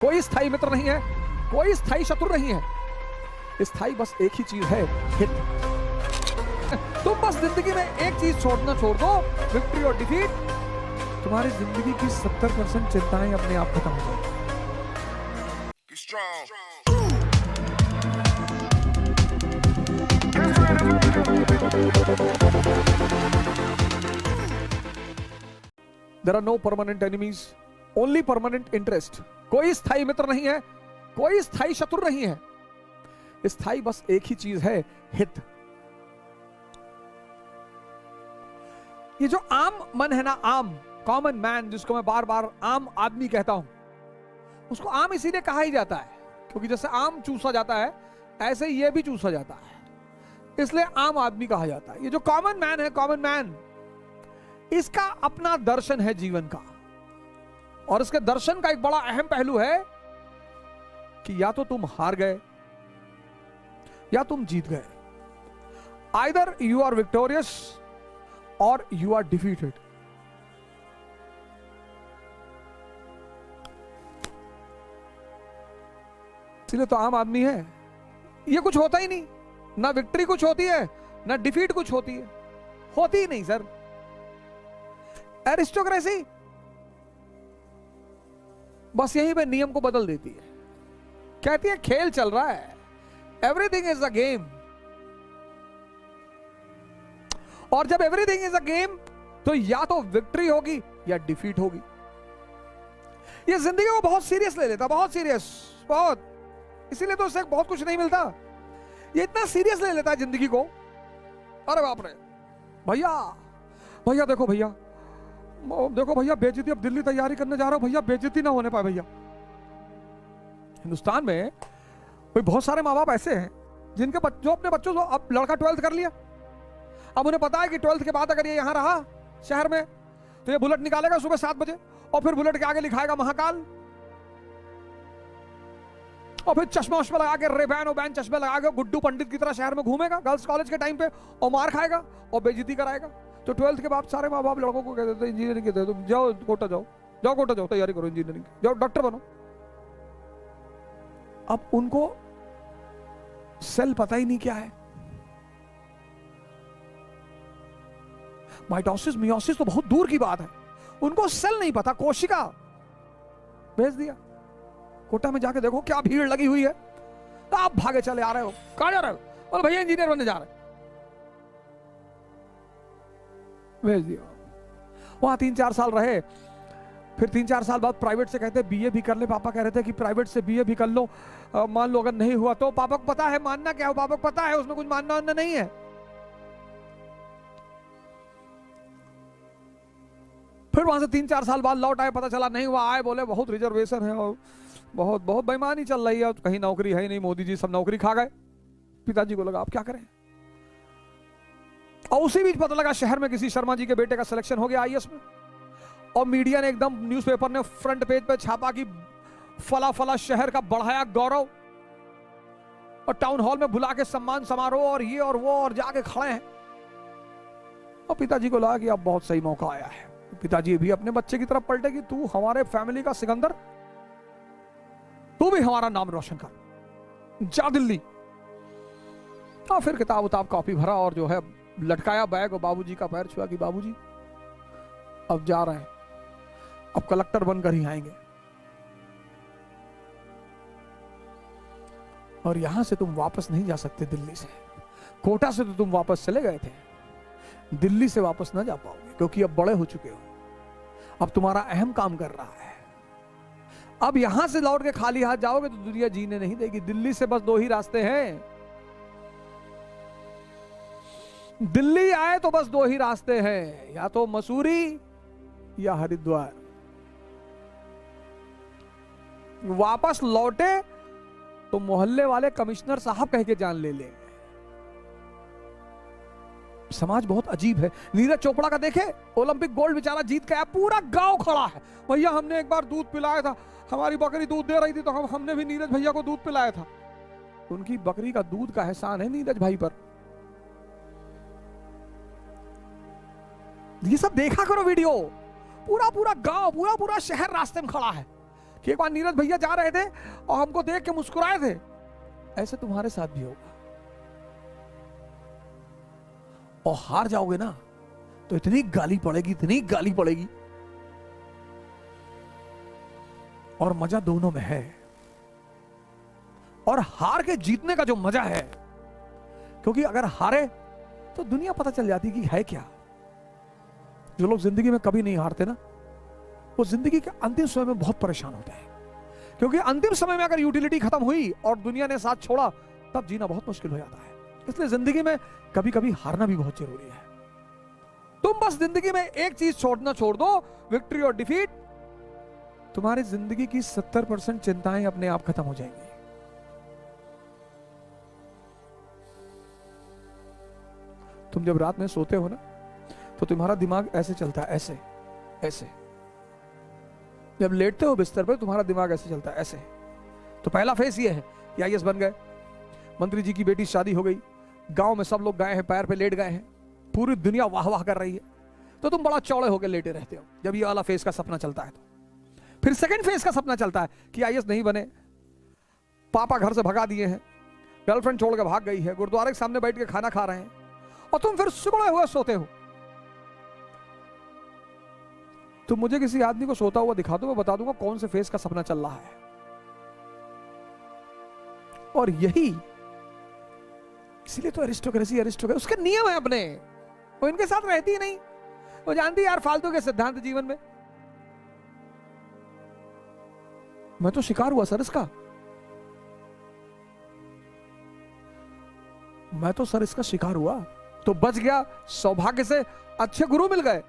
कोई स्थायी मित्र नहीं है, कोई स्थायी शत्रु नहीं है। स्थायी बस एक ही चीज है, हित। तुम बस जिंदगी में एक चीज छोड़ दो, विक्ट्री और डिफीट। तुम्हारी जिंदगी की 70% चिंताएं अपने आप खत्म हो जाएंगी। There are no permanent enemies, only permanent interest. कोई स्थायी मित्र नहीं है, कोई स्थायी शत्रु नहीं है। स्थायी बस एक ही चीज है, हित। ये जो आम मन है ना, आम कॉमन मैन, जिसको मैं बार बार आम आदमी कहता हूं, उसको आम इसीलिए कहा ही जाता है क्योंकि जैसे आम चूसा जाता है ऐसे ये भी चूसा जाता है, इसलिए आम आदमी कहा जाता है। ये जो कॉमन मैन है, कॉमन मैन, इसका अपना दर्शन है जीवन का, और इसके दर्शन का एक बड़ा अहम पहलू है कि या तो तुम हार गए या तुम जीत गए। आइदर यू आर विक्टोरियस और यू आर डिफीटेड। इसलिए तो आम आदमी है। ये कुछ होता ही नहीं, ना विक्ट्री कुछ होती है ना डिफीट कुछ होती है, होती ही नहीं सर। एरिस्टोक्रेसी बस यहीं पे नियम को बदल देती है, कहती है खेल चल रहा है, एवरीथिंग इज अ गेम। और जब एवरीथिंग इज अ गेम तो या तो विक्ट्री होगी या डिफीट होगी। ये जिंदगी को बहुत सीरियस ले लेता, बहुत सीरियस, बहुत। इसीलिए तो उससे बहुत कुछ नहीं मिलता। ये इतना सीरियस ले लेता है जिंदगी को। अरे बाप रे, भैया भैया देखो भैया, देखो भैया बेइज्जती, अब दिल्ली तैयारी करने जा रहा हूं भैया, बेइज्जती ना होने पाए भैया। हिंदुस्तान में कोई बहुत सारे माँ बाप ऐसे हैं जिनके जो अपने बच्चों को, अब लड़का 12th कर लिया, अब उन्हें पता है कि 12th के बाद अगर ये यहां रहा शहर में तो ये बुलेट निकालेगा सुबह 7 बजे, और फिर बुलेट के आगे लिखाएगा महाकाल, और फिर चश्मा वश्मा लगा के, रेबैन चश्मे लगा के गुड्डू पंडित की तरह शहर में घूमेगा गर्ल्स कॉलेज के टाइम पे, और मार खाएगा और बेइज्जती कराएगा। तो 12th के बाद सारे माँ बाप लड़कों को कहते थे इंजीनियरिंग के, तुम जाओ कोटा जाओ, जाओ कोटा जाओ, तैयारी करो इंजीनियरिंग, जाओ डॉक्टर बनो। अब उनको सेल पता ही नहीं क्या है। माइटोसिस मियोसिस तो बहुत दूर की बात है, उनको सेल नहीं पता, कोशिका। भेज दिया कोटा में, जाके देखो क्या भीड़ लगी हुई है, तो आप भागे चले आ रहे हो, कहां जा रहे हो, बोले भैया इंजीनियर बनने जा रहे। भेज दिया, वहां 3-4 साल रहे, फिर 3-4 साल बाद प्राइवेट से कहते बीए भी कर ले। पापा कह रहे थे कि प्राइवेट से बीए भी कर लो, मान लो अगर नहीं हुआ तो। पापा को पता है मानना क्या हो, पापा को पता है उसमें कुछ मानना वानना नहीं है। फिर वहां से 3-4 साल बाद लौट आए, पता चला नहीं हुआ, आए बोले बहुत रिजर्वेशन है और बहुत बहुत बेईमानी चल रही है, कहीं नौकरी है ही नहीं, मोदी जी सब नौकरी खा गए। पिताजी को लगा अब क्या करें, और उसी बीच पता लगा शहर में किसी शर्मा जी के बेटे का सिलेक्शन हो गया आईएएस में, और मीडिया ने एकदम, न्यूज़पेपर ने फ्रंट पेज पे छापा कि फला फला शहर का बढ़ाया गौरव, और टाउन हॉल में बुला के सम्मान समारोह और ये और वो, और जाके खड़े हैं। और पिताजी को लगा कि अब बहुत सही मौका आया है। पिताजी भी अपने बच्चे की तरफ पलटे कि तू हमारे फैमिली का सिकंदर, तू भी हमारा नाम रोशन कर, जा दिल्ली। और फिर किताब उताब कॉपी भरा और जो है लटकाया बैग, और बाबूजी का पैर छुआ कि बाबूजी अब जा रहे हैं, अब कलेक्टर बनकर ही आएंगे, और यहां से तुम वापस नहीं जा सकते दिल्ली से। कोटा से तो तुम वापस चले गए थे, दिल्ली से वापस ना जा पाओगे क्योंकि अब बड़े हो चुके हो, अब तुम्हारा अहम काम कर रहा है। अब यहां से लौट के खाली हाथ जाओगे तो दुनिया जीने नहीं देगी। दिल्ली से बस 2 ही रास्ते हैं, दिल्ली आए तो बस 2 ही रास्ते हैं, या तो मसूरी या हरिद्वार। वापस लौटे तो मोहल्ले वाले कमिश्नर साहब कह के जान ले लेंगे। समाज बहुत अजीब है। नीरज चोपड़ा का देखे, ओलंपिक गोल्ड बेचारा जीत के आया, पूरा गांव खड़ा है, भैया हमने एक बार दूध पिलाया था, हमारी बकरी दूध दे रही थी तो हमने भी नीरज भैया को दूध पिलाया था। उनकी बकरी का दूध का एहसान है नीरज भाई पर। ये सब देखा करो वीडियो, पूरा पूरा गांव, पूरा पूरा शहर रास्ते में खड़ा है, कि एक बार नीरज भैया जा रहे थे और हमको देख के मुस्कुराए थे, ऐसे तुम्हारे साथ भी होगा। और हार जाओगे ना तो इतनी गाली पड़ेगी, इतनी गाली पड़ेगी। और मजा दोनों में है। और हार के जीतने का जो मजा है, क्योंकि अगर हारे तो दुनिया पता चल जाती कि है क्या। जो लोग जिंदगी में कभी नहीं हारते ना, वो जिंदगी के अंतिम समय में बहुत परेशान होते हैं। क्योंकि अंतिम समय में अगर यूटिलिटी खत्म हुई और दुनिया ने साथ छोड़ा, तब जीना बहुत मुश्किल हो जाता है। इसलिए जिंदगी में कभी कभी हारना भी बहुत जरूरी है। तुम बस जिंदगी में एक चीज छोड़ना छोड़ दो, विक्ट्री और डिफीट, तुम्हारी जिंदगी की 70% चिंताएं अपने आप खत्म हो जाएंगी। तुम जब रात में सोते हो ना, तो तुम्हारा दिमाग ऐसे चलता है, ऐसे ऐसे। जब लेटते हो बिस्तर पर, तुम्हारा दिमाग ऐसे चलता है, ऐसे। तो पहला फेस ये है कि आईएएस बन गए, मंत्री जी की बेटी शादी हो गई, गांव में सब लोग गए हैं, पैर पे लेट गए हैं, पूरी दुनिया वाह वाह कर रही है, तो तुम बड़ा चौड़े होकर लेटे रहते हो जब ये वाला फेस का सपना चलता है। तो फिर सेकंड फेस का सपना चलता है कि आईएएस नहीं बने, पापा घर से भगा दिए हैं, गर्लफ्रेंड छोड़ के भाग गई है, गुरुद्वारे के सामने बैठ के खाना खा रहे हैं, और तुम फिर सुबह हुए सोते हो। तो मुझे किसी आदमी को सोता हुआ दिखा दो, मैं बता दूंगा कौन से फेस का सपना चल रहा है। और यही इसीलिए तो अरिस्टोक्रेसी उसके नियम है अपने, वो इनके साथ रहती ही नहीं। वो जानती है यार फालतू के सिद्धांत जीवन में। मैं तो शिकार हुआ सर इसका, मैं तो सर इसका शिकार हुआ, तो बच गया। सौभाग्य से अच्छे गुरु मिल गए,